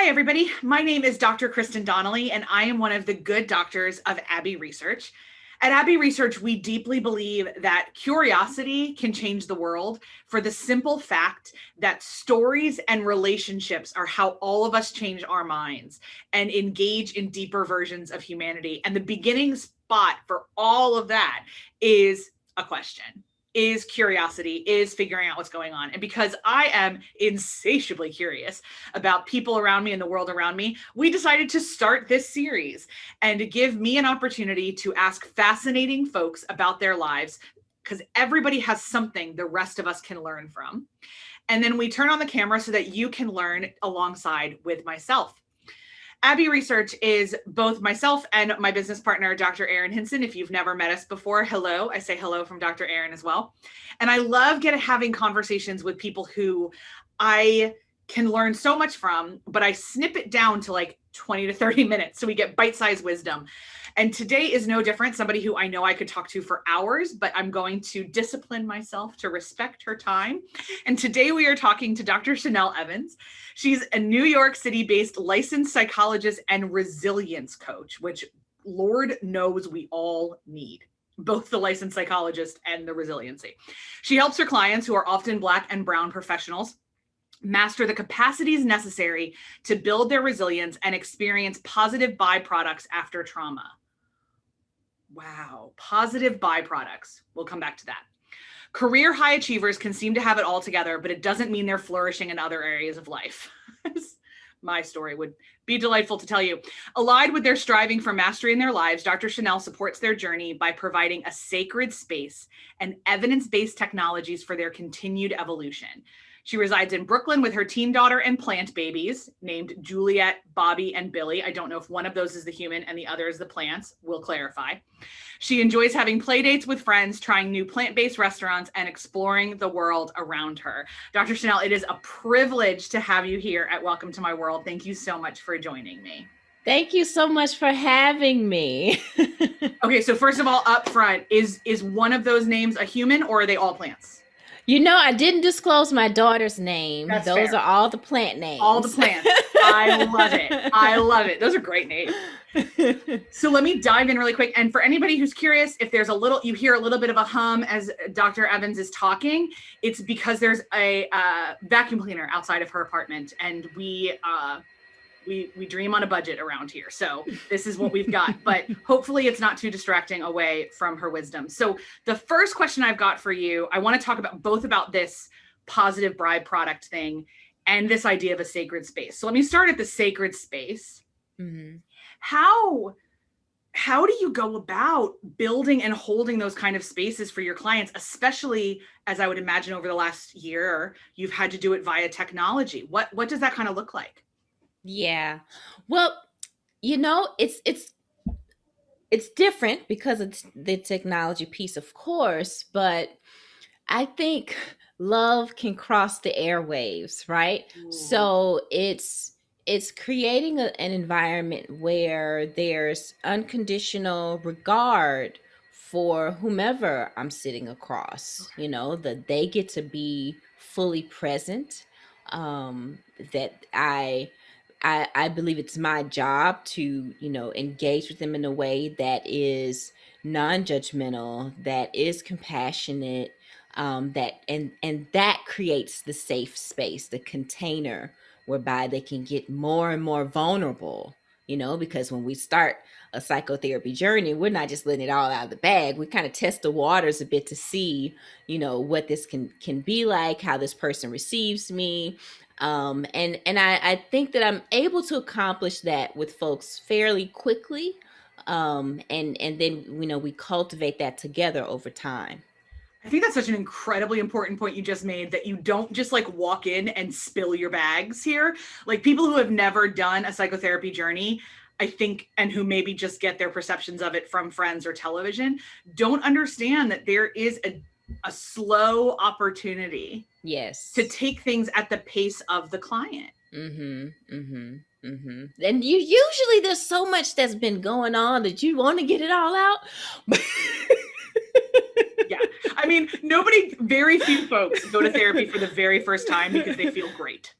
Hi, everybody. My name is Dr. Kristen Donnelly, and I am one of the good doctors of Abbey Research. At Abbey Research, we deeply believe that curiosity can change the world for the simple fact that stories and relationships are how all of us change our minds and engage in deeper versions of humanity. And the beginning spot for all of that is a question. Is curiosity, is figuring out what's going on. And because I am insatiably curious about people around me and the world around me, we decided to start this series and to give me an opportunity to ask fascinating folks about their lives, because everybody has something the rest of us can learn from. And then we turn on the camera so that you can learn alongside with myself. Abbey Research is both myself and my business partner, Dr. Erin Hinson. If you've never met us before, hello. I say hello from Dr. Erin as well. And I love having conversations with people who I can learn so much from, but I snip it down to like 20 to 30 minutes so we get bite-sized wisdom. And today is no different. Somebody who I know I could talk to for hours, but I'm going to discipline myself to respect her time. And today we are talking to Dr. Shenell Evans. She's a New York City-based licensed psychologist and resilience coach, which Lord knows we all need, both the licensed psychologist and the resiliency. She helps her clients, who are often Black and Brown professionals, master the capacities necessary to build their resilience and experience positive byproducts after trauma. Wow, positive byproducts. We'll come back to that. Career high achievers can seem to have it all together, but it doesn't mean they're flourishing in other areas of life. My story would be delightful to tell you. Allied with their striving for mastery in their lives, Dr. Shenell supports their journey by providing a sacred space and evidence-based technologies for their continued evolution. She resides in Brooklyn with her teen daughter and plant babies named Juliet, Bobby, and Billy. I don't know if one of those is the human and the other is the plants. We'll clarify. She enjoys having play dates with friends, trying new plant-based restaurants, and exploring the world around her. Dr. Shenell, it is a privilege to have you here at Welcome to My World. Thank you so much for joining me. Thank you so much for having me. Okay, so first of all, up front, is one of those names a human or are they all plants? I didn't disclose my daughter's name. That's Those fair. are all the plant names. All the plants. I love it. I love it. Those are great names. So let me dive in really quick. And for anybody who's curious, if there's you hear a little bit of a hum as Dr. Evans is talking, it's because there's a vacuum cleaner outside of her apartment, and we dream on a budget around here. So this is what we've got, but hopefully it's not too distracting away from her wisdom. So the first question I've got for you, I want to talk about this positive byproduct thing and this idea of a sacred space. So let me start at the sacred space. Mm-hmm. How do you go about building and holding those kind of spaces for your clients, especially as I would imagine over the last year, you've had to do it via technology? What does that kind of look like? Yeah. Well, it's different because it's the technology piece, of course, but I think love can cross the airwaves, right? Ooh. So it's creating an environment where there's unconditional regard for whomever I'm sitting across, that they get to be fully present, that I believe it's my job to, engage with them in a way that is non-judgmental, that is compassionate, that creates the safe space, the container whereby they can get more and more vulnerable, because when we start a psychotherapy journey, we're not just letting it all out of the bag. We kind of test the waters a bit to see, what this can be like, how this person receives me. And I think that I'm able to accomplish that with folks fairly quickly. And then, we cultivate that together over time. I think that's such an incredibly important point you just made, that you don't just like walk in and spill your bags here. Like people who have never done a psychotherapy journey, I think, and who maybe just get their perceptions of it from friends or television, don't understand that there is a slow opportunity. Yes. To take things at the pace of the client. Mm-hmm. Mm-hmm. Mm-hmm. And usually there's so much that's been going on that you want to get it all out. Yeah. I mean, very few folks go to therapy for the very first time because they feel great.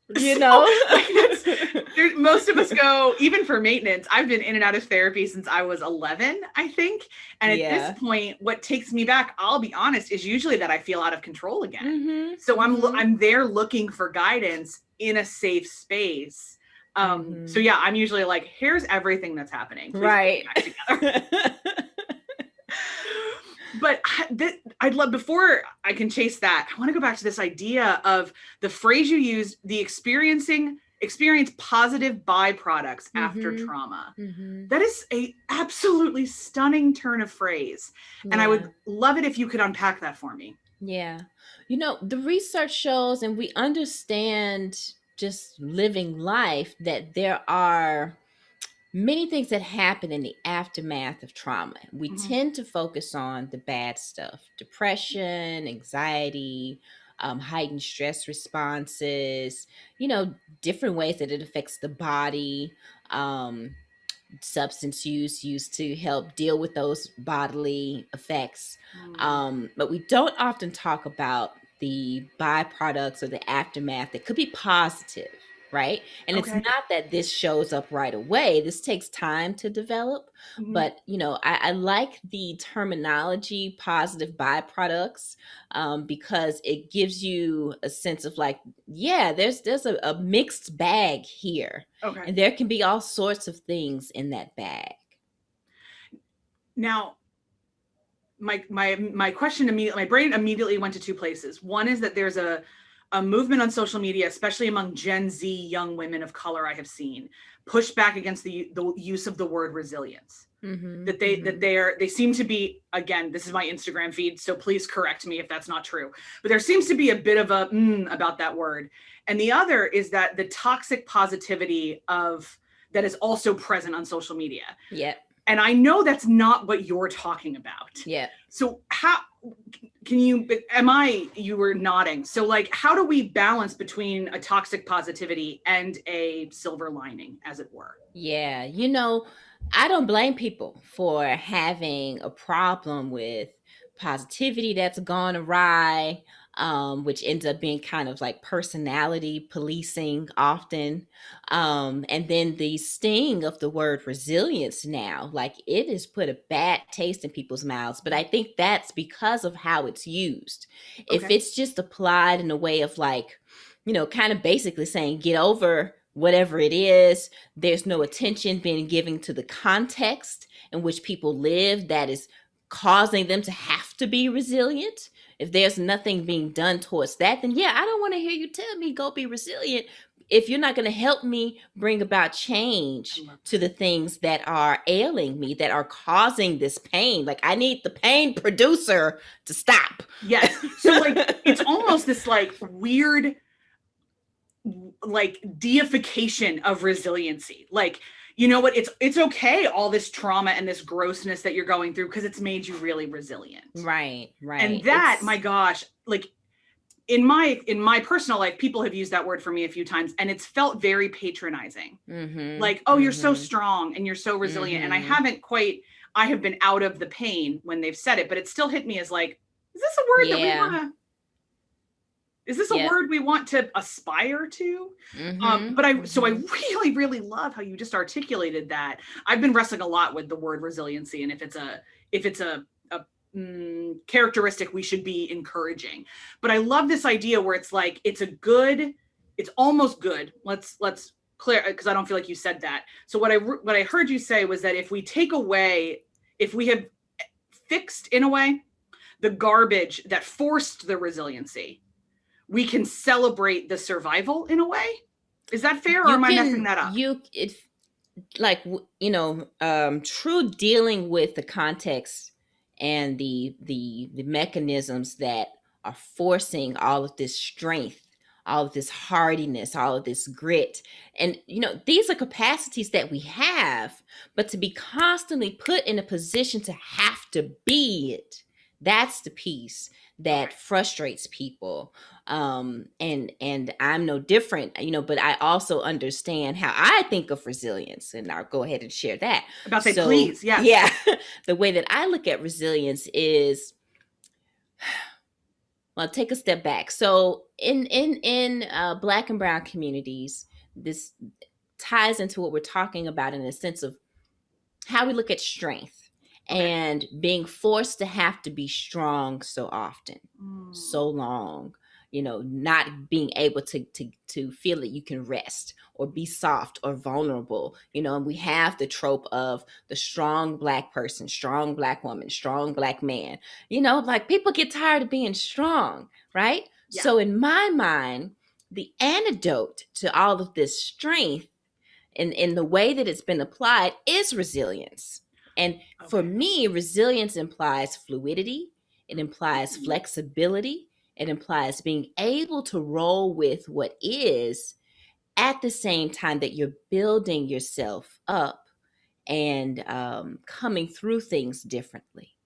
Most of us go, even for maintenance. I've been in and out of therapy since I was 11, I think. And at this Yeah. point, what takes me back, I'll be honest, is usually that I feel out of control again. Mm-hmm. So Mm-hmm. I'm there looking for guidance in a safe space. So Mm-hmm. yeah, I'm usually like, here's everything that's happening. Please put Right. me back together. But I'd love, before I can chase that, I want to go back to this idea of the phrase you used, the experience positive byproducts after Mm-hmm. trauma. Mm-hmm. That is a absolutely stunning turn of phrase. And I Yeah. would love it if you could unpack that for me. Yeah. The research shows, and we understand just living life, that there are many things that happen in the aftermath of trauma. We Mm-hmm. tend to focus on the bad stuff: depression, anxiety, heightened stress responses, different ways that it affects the body. Substance use used to help deal with those bodily effects. Mm. But we don't often talk about the byproducts or the aftermath that could be positive, right? And it's Okay. not that this shows up right away. This takes time to develop. Mm-hmm. But, I like the terminology positive byproducts, because it gives you a sense of like, yeah, there's a mixed bag here, Okay. and there can be all sorts of things in that bag. Now, my question immediately, my brain immediately went to two places. One is that there's a movement on social media, especially among Gen Z young women of color I have seen, push back against the use of the word resilience. Mm-hmm, They seem to be, again, this is my Instagram feed, so please correct me if that's not true, but there seems to be a bit of a about that word. And the other is that the toxic positivity of that is also present on social media. yeah, And I know that's not what you're talking about. yeah. So how you were nodding. So like, how do we balance between a toxic positivity and a silver lining, as it were? Yeah, I don't blame people for having a problem with positivity that's gone awry, which ends up being kind of like personality policing often. And then the sting of the word resilience now, like it has put a bad taste in people's mouths. But I think that's because of how it's used. If Okay. it's just applied in a way of like, kind of basically saying, get over whatever it is, there's no attention being given to the context in which people live that is causing them to have to be resilient. If there's nothing being done towards that, then yeah, I don't want to hear you tell me go be resilient if you're not going to help me bring about I change love to the things that are ailing me, that are causing this pain. Like I need the pain producer to stop. Yes. So like, it's almost this like weird like deification of resiliency. Like, you know what, it's okay, all this trauma and this grossness that you're going through, because it's made you really resilient. Right, And right. that, my It's gosh, like in my personal life, people have used that word for me a few times, and it's felt very patronizing. mhm, Like, oh, you're so mhm, strong and you're so resilient. And mhm. I have been out of the pain when they've said it, but it still hit me as like, is this a word that we want Yeah. to is this a Yep. word we want to aspire to? Mhm. So I Mhm. really, really love how you just articulated that. I've been wrestling a lot with the word resiliency, and if it's a characteristic we should be encouraging. But I love this idea where it's like it's almost good. Let's clear, because I don't feel like you said that. So what I heard you say was that if we have fixed in a way the garbage that forced the resiliency, we can celebrate the survival in a way. Is that fair, or You am I messing can that up? you it like true dealing with the context and the mechanisms that are forcing all of this strength, all of this hardiness, all of this grit. And these are capacities that we have, but to be constantly put in a position to have to be it, that's the piece that Okay. frustrates people. And I'm no different, but I also understand how I think of resilience, and I'll go ahead and share that. About to say, So please, yes. yeah, the way that I look at resilience is, well, take a step back. So in Black and brown communities, this ties into what we're talking about in a sense of how we look at strength Okay. and being forced to have to be strong so often, Mm. so long, not being able to feel that you can rest or be soft or vulnerable, and we have the trope of the strong Black person, strong Black woman, strong Black man, like people get tired of being strong, right? Yeah. So in my mind, the antidote to all of this strength in the way that it's been applied is resilience. And for Okay. me, resilience implies fluidity, it implies Mm. flexibility, it implies being able to roll with what is at the same time that you're building yourself up and coming through things differently.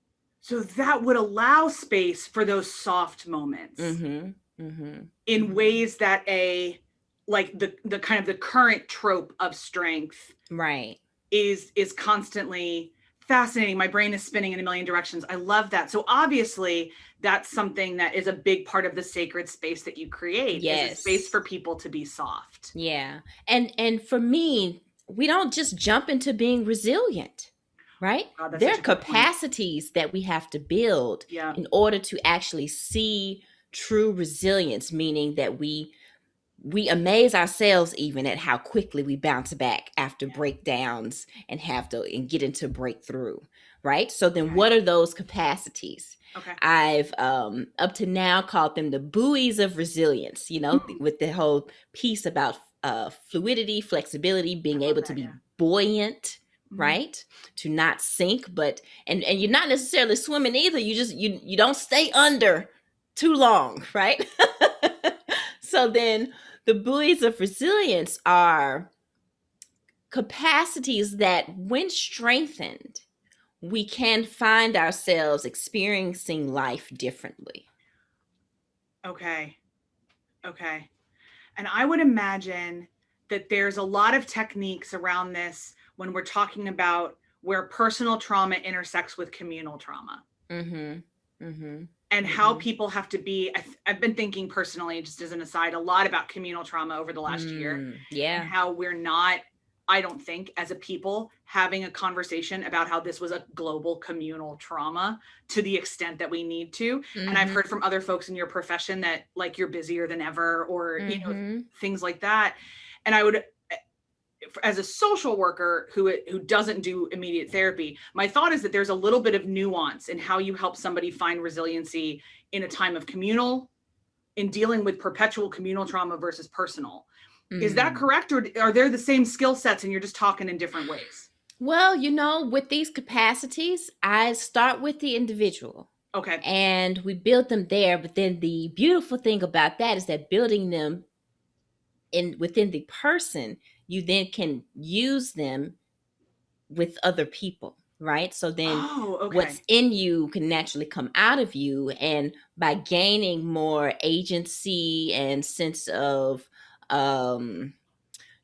So that would allow space for those soft moments Mm-hmm. Mm-hmm. in Mm-hmm. ways that like the kind of the current trope of strength Right. is constantly fascinating. My brain is spinning in a million directions. I love that. So obviously that's something that is a big part of the sacred space that you create, is a space Yes. for people to be soft. Yeah. And for me, we don't just jump into being resilient, right? God, that's There such are a good point. capacities that we have to build Yeah. in order to actually see true resilience, meaning that we amaze ourselves even at how quickly we bounce back after Yeah. breakdowns and have to and get into breakthrough, right? So then Okay. what are those capacities? Okay. I've up to now called them the buoys of resilience, Mm. with the whole piece about fluidity, flexibility, I being love able to that. be Yeah. buoyant, Mhm. right? To not sink, but and you're not necessarily swimming either. You don't stay under too long, right? So then the buoys of resilience are capacities that, when strengthened, we can find ourselves experiencing life differently. Okay. Okay. And I would imagine that there's a lot of techniques around this when we're talking about where personal trauma intersects with communal trauma Mm-hmm. Mm-hmm. and how Mm-hmm. people have to be. I've been thinking personally, just as an aside, a lot about communal trauma over the last year and Yeah. how we're not, I don't think, as a people, having a conversation about how this was a global communal trauma to the extent that we need to. And I've Mm-hmm. heard from other folks in your profession that like you're busier than ever, or, Mm-hmm. things like that. And I would, as a social worker who doesn't do immediate therapy, my thought is that there's a little bit of nuance in how you help somebody find resiliency in a time of communal, in dealing with perpetual communal trauma versus personal. Is that Mm. correct, or are there the same skill sets and you're just talking in different ways? Well, with these capacities, I start with the individual Okay. and we build them there. But then the beautiful thing about that is that building them within the person, you then can use them with other people, right? So then Oh, okay. what's in you can naturally come out of you, and by gaining more agency and sense of um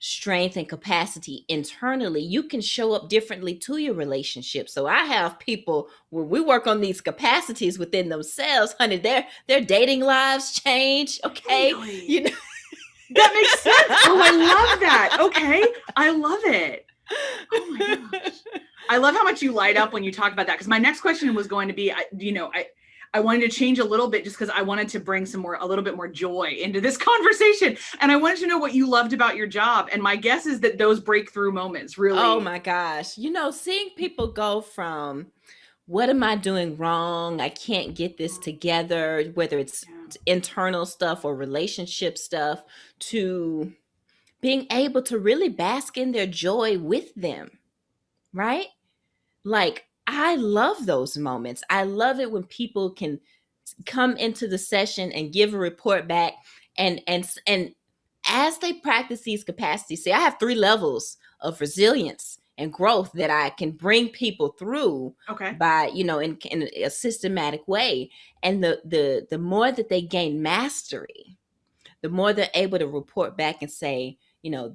strength and capacity internally, you can show up differently to your relationship. So I have people when we work on these capacities within themselves, honey, their dating lives change, okay? Really? That makes sense. Oh, I love that. Okay. I love it. Oh my gosh. I love how much you light up when you talk about that. Because my next question was going to be, I wanted to change a little bit just because I wanted to bring a little bit more joy into this conversation. And I wanted to know what you loved about your job. And my guess is that those breakthrough moments Oh really. my gosh. Seeing people go from what am I doing wrong? I can't get this together, whether it's Yeah. internal stuff or relationship stuff, to being able to really bask in their joy with them, right? Like, I love those moments. I love it when people can come into the session and give a report back, and as they practice these capacities. See, I have 3 levels of resilience and growth that I can bring people through Okay. by, in a systematic way. And the more that they gain mastery, the more they're able to report back and say,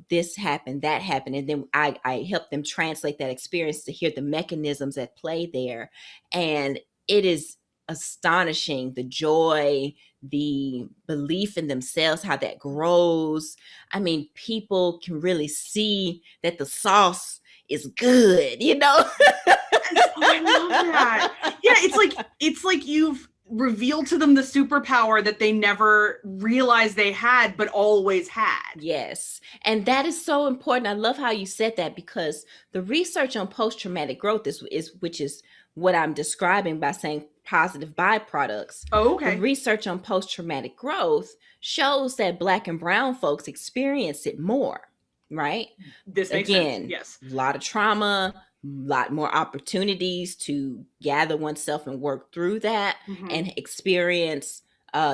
this happened, that happened. And then I help them translate that experience to hear the mechanisms at play there. And it is astonishing the joy the belief in themselves, how that grows. I mean, people can really see that the sauce is good, you know? Yes. Oh, I love that. Yeah, it's like you've revealed to them the superpower that they never realized they had, but always had. Yes. And that is so important. I love how you said that, because the research on post-traumatic growth is which is what I'm describing by saying positive byproducts. Oh, The okay. research on post-traumatic growth shows that Black and brown folks experience it more, right? This makes sense. Again, Yes. a lot of trauma, a lot more opportunities to gather oneself and work through that, Mm-hmm. and experience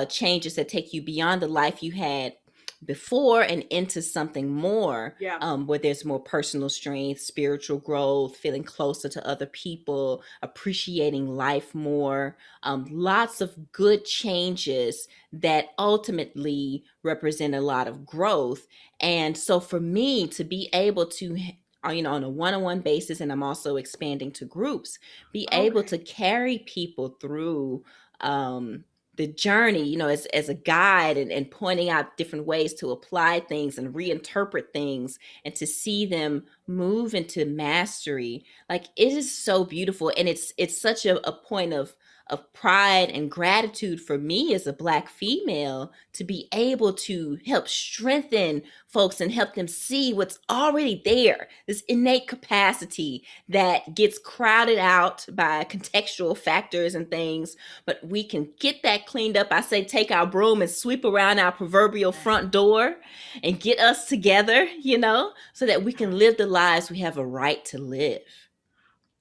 changes that take you beyond the life you had before and into something more, Yeah. where there's more personal strength, spiritual growth, feeling closer to other people, appreciating life more. Lots of good changes that ultimately represent a lot of growth. And so for me to be able to, on a one-on-one basis, and I'm also expanding to groups, be able Okay. to carry people through the journey, as a guide, and pointing out different ways to apply things and reinterpret things, and to see them move into mastery. Like, it is so beautiful. And it's such a point of pride and gratitude for me as a Black female, to be able to help strengthen folks and help them see what's already there, this innate capacity that gets crowded out by contextual factors and things. But we can get that cleaned up. I say, take our broom and sweep around our proverbial front door and get us together, so that we can live the lives we have a right to live,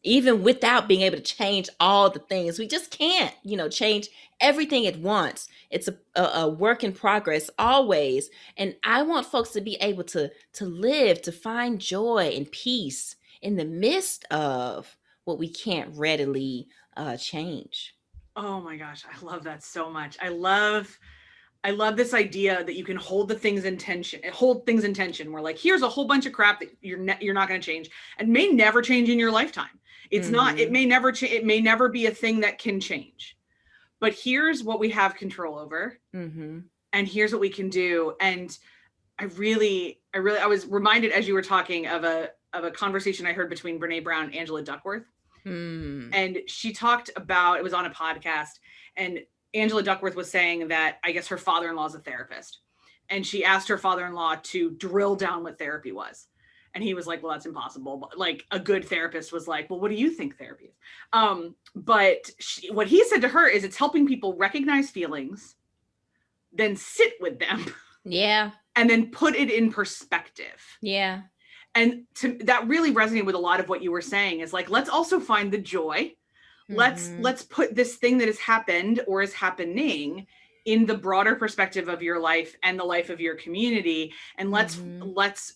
even without being able to change all the things. We just can't, change everything at once. It's a work in progress always. And I want folks to be able to live, to find joy and peace in the midst of what we can't readily change. Oh my gosh, I love that so much. I love this idea that you can hold things in tension. Where, like, here's a whole bunch of crap that you're not going to change, and may never change in your lifetime. It's not. It Mm-hmm. may never change. It may never be a thing that can change. But here's what we have control over, Mm-hmm. and here's what we can do. And I was reminded as you were talking of a conversation I heard between Brene Brown and Angela Duckworth. Mm. And she talked about, it was on a podcast, and Angela Duckworth was saying that I guess her father-in-law is a therapist, and she asked her father-in-law to drill down what therapy was, and he was like, well, that's impossible. But, like, a good therapist was like, well, what do you think therapy is? But what he said to her is, it's helping people recognize feelings, then sit with them, Yeah. and then put it in perspective. Yeah. And that really resonated with a lot of what you were saying, is like, let's also find the joy. Mm-hmm. Let's put this thing that has happened or is happening in the broader perspective of your life and the life of your community, and Mm-hmm. let's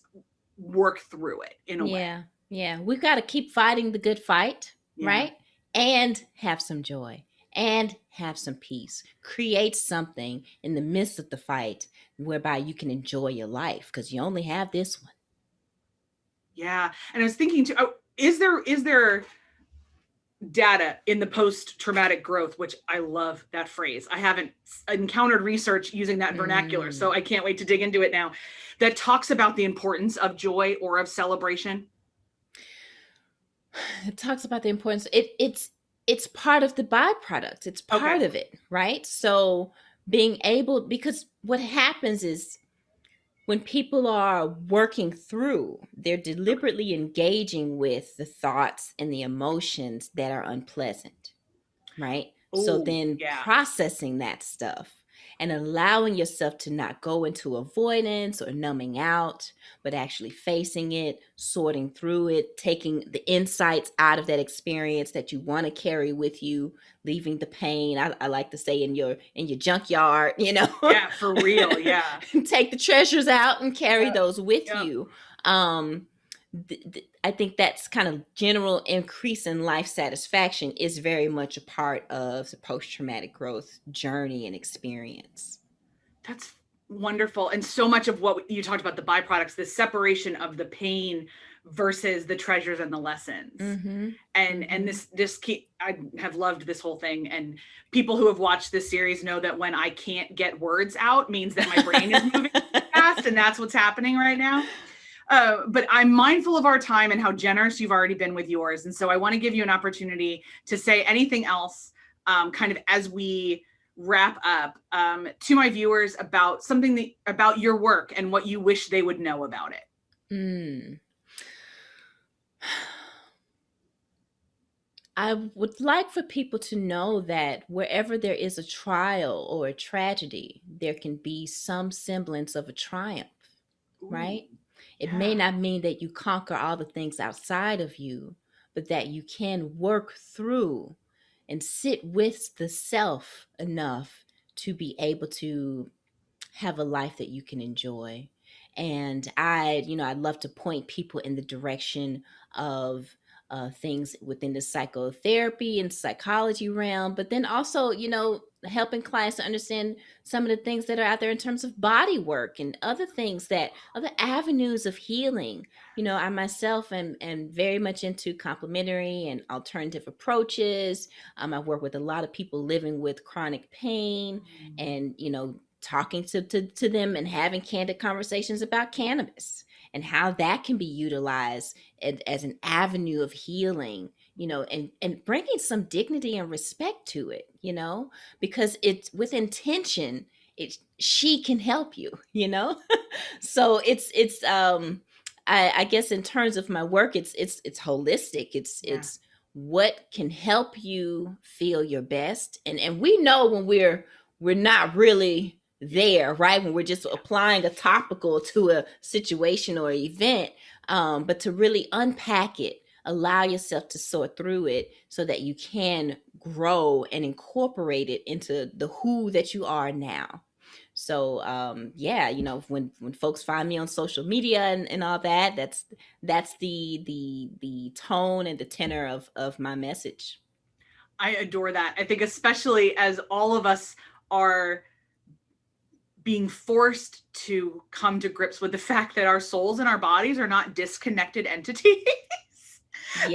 work through it in a way. Yeah. Yeah. We've got to keep fighting the good fight, Yeah. right? And have some joy and have some peace. Create something in the midst of the fight whereby you can enjoy your life, because you only have this one. Yeah. And I was thinking too, is there data in the post-traumatic growth, which I love that phrase. I haven't encountered research using that vernacular, so I can't wait to dig into it now, that talks about the importance of joy or of celebration. It talks about the importance. It's part of the byproduct. It's Okay. part of it, right? So being able, because what happens is, when people are working through, they're Okay. deliberately engaging with the thoughts and the emotions that are unpleasant, right? So Oh, then yeah. processing that stuff and allowing yourself to not go into avoidance or numbing out, but actually facing it, sorting through it, taking the insights out of that experience that you want to carry with you, leaving the pain. I like to say, in your junkyard, Yeah, for real. Yeah. take the treasures out and carry Yep. those with Yep. you. I think that's kind of general increase in life satisfaction is very much a part of the post-traumatic growth journey and experience. That's wonderful. And so much of what you talked about, the byproducts, the separation of the pain versus the treasures and the lessons. Mm-hmm. And Mm-hmm. I have loved this whole thing. And people who have watched this series know that when I can't get words out means that my brain is moving fast, and that's what's happening right now. But I'm mindful of our time and how generous you've already been with yours. And so I want to give you an opportunity to say anything else, kind of as we wrap up, to my viewers about something about your work and what you wish they would know about it. Mm. I would like for people to know that wherever there is a trial or a tragedy, there can be some semblance of a triumph, Ooh, right? It may yeah. not mean that you conquer all the things outside of you, but that you can work through and sit with the self enough to be able to have a life that you can enjoy. And I'd love to point people in the direction of things within the psychotherapy and psychology realm, but then also, helping clients to understand some of the things that are out there in terms of body work and other avenues of healing. I myself am very much into complementary and alternative approaches. I work with a lot of people living with chronic pain, and talking to them and having candid conversations about cannabis and how that can be utilized as an avenue of healing, and bringing some dignity and respect to it, because it's with intention. She can help you, so I guess in terms of my work, it's holistic. it's Yeah. it's what can help you feel your best, and we know when we're not really there, right? When we're just applying a topical to a situation or event, but to really unpack it, allow yourself to sort through it so that you can grow and incorporate it into the who that you are now. So yeah, when folks find me on social media and all that, that's the tone and the tenor of my message. I adore that. I think especially as all of us are being forced to come to grips with the fact that our souls and our bodies are not disconnected entities.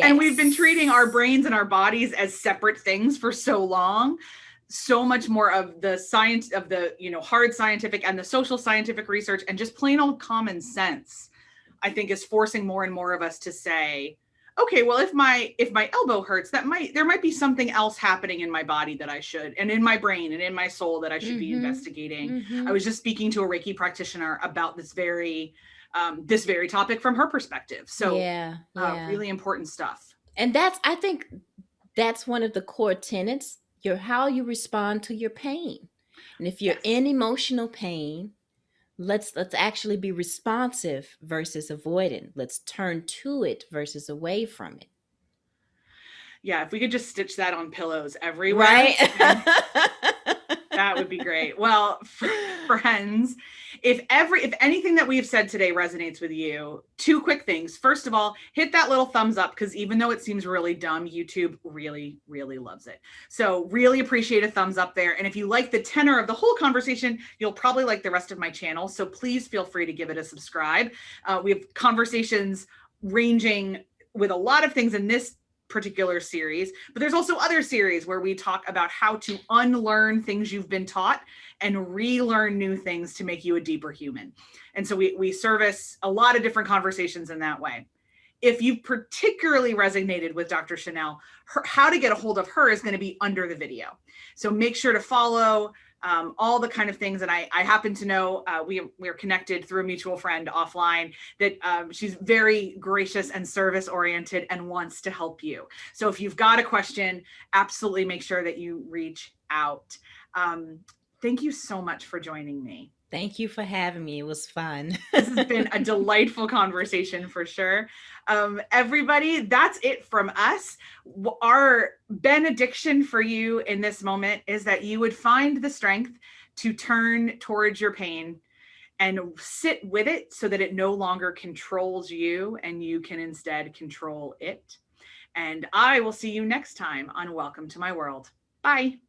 And we've been treating our Yes. brains and our bodies as separate things for so long. So much more of the science of the, hard scientific and the social scientific research and just plain old common sense, I think, is forcing more and more of us to say, okay, well, if my elbow hurts, there might be something else happening in my body that I should, and in my brain and in my soul that I should be Mm-hmm. investigating. I Mm-hmm. was just speaking to a Reiki practitioner about this very topic from her perspective. So Yeah, yeah. really important stuff. And I think that's one of the core tenets, your how you respond to your pain. And if you're Yes. in emotional pain, let's actually be responsive versus avoidant. Let's turn to it versus away from it. Yeah, if we could just stitch that on pillows everywhere, Right? then that would be great. Well, friends, if anything that we've said today resonates with you, two quick things. First of all, hit that little thumbs up, because even though it seems really dumb, YouTube really, really loves it. So really appreciate a thumbs up there. And if you like the tenor of the whole conversation, you'll probably like the rest of my channel. So please feel free to give it a subscribe. We have conversations ranging with a lot of things in this particular series, but there's also other series where we talk about how to unlearn things you've been taught and relearn new things to make you a deeper human. And so we service a lot of different conversations in that way. If you particularly resonated with Dr. Shenell, how to get a hold of her is going to be under the video. So make sure to follow all the kind of things. And I happen to know we're connected through a mutual friend offline that she's very gracious and service oriented and wants to help you. So if you've got a question, absolutely make sure that you reach out. Thank you so much for joining me. Thank you for having me. It was fun. This has been a delightful conversation for sure. Everybody, that's it from us. Our benediction for you in this moment is that you would find the strength to turn towards your pain and sit with it so that it no longer controls you and you can instead control it. And I will see you next time on Welcome to My World. Bye.